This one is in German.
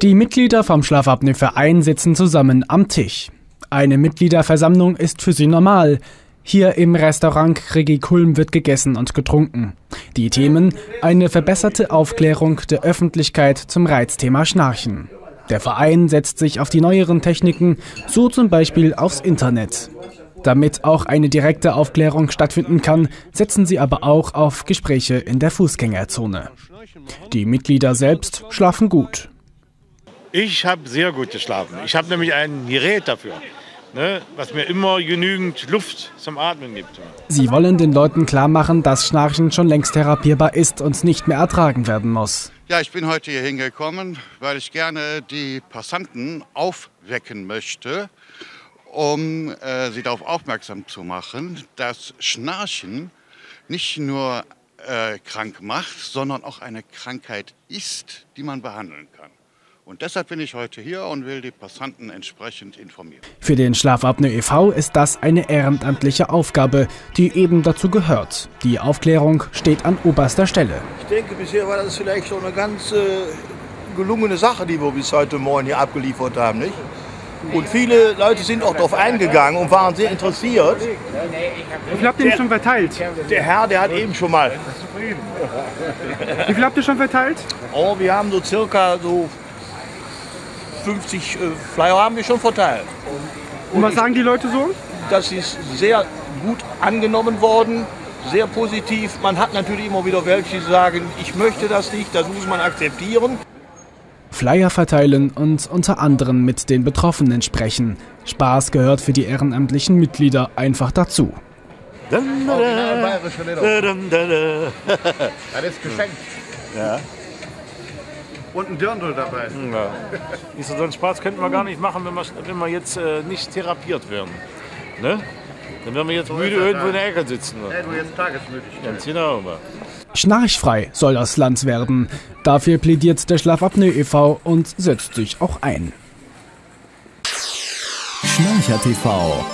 Die Mitglieder vom Schlafapnoe-Verein sitzen zusammen am Tisch. Eine Mitgliederversammlung ist für sie normal. Hier im Restaurant Krigi Kulm wird gegessen und getrunken. Die Themen: eine verbesserte Aufklärung der Öffentlichkeit zum Reizthema Schnarchen. Der Verein setzt sich auf die neueren Techniken, so zum Beispiel aufs Internet. Damit auch eine direkte Aufklärung stattfinden kann, setzen sie aber auch auf Gespräche in der Fußgängerzone. Die Mitglieder selbst schlafen gut. Ich habe sehr gut geschlafen. Ich habe nämlich ein Gerät dafür, was mir immer genügend Luft zum Atmen gibt. Sie wollen den Leuten klar machen, dass Schnarchen schon längst therapierbar ist und nicht mehr ertragen werden muss. Ja, ich bin heute hier hingekommen, weil ich gerne die Passanten aufwecken möchte, um sie darauf aufmerksam zu machen, dass Schnarchen nicht nur krank macht, sondern auch eine Krankheit ist, die man behandeln kann. Und deshalb bin ich heute hier und will die Passanten entsprechend informieren. Für den Schlafapnoe e.V. ist das eine ehrenamtliche Aufgabe, die eben dazu gehört. Die Aufklärung steht an oberster Stelle. Ich denke, bisher war das vielleicht schon eine ganz gelungene Sache, die wir bis heute Morgen hier abgeliefert haben, nicht? Und viele Leute sind auch darauf eingegangen und waren sehr interessiert. Wie viel habt ihr schon verteilt? Der Herr, der hat eben schon mal. Wie viel habt ihr schon verteilt? Oh, wir haben so circa 50 Flyer haben wir schon verteilt. Und was sagen die Leute so? Das ist sehr gut angenommen worden, sehr positiv. Man hat natürlich immer wieder welche, die sagen, ich möchte das nicht, das muss man akzeptieren. Flyer verteilen und unter anderem mit den Betroffenen sprechen. Spaß gehört für die ehrenamtlichen Mitglieder einfach dazu. Das ist geschenkt. Ja. Und ein Dirndl dabei. Ja. So einen Spaß könnten wir gar nicht machen, wenn wir jetzt nicht therapiert werden. Ne? Dann werden wir jetzt müde irgendwo in der Ecke sitzen. Ja, du jetzt tagesmütig. Ganz genau. Schnarchfrei soll das Land werden. Dafür plädiert der Schlafapnoe e.V. und setzt sich auch ein. Schnarcher TV.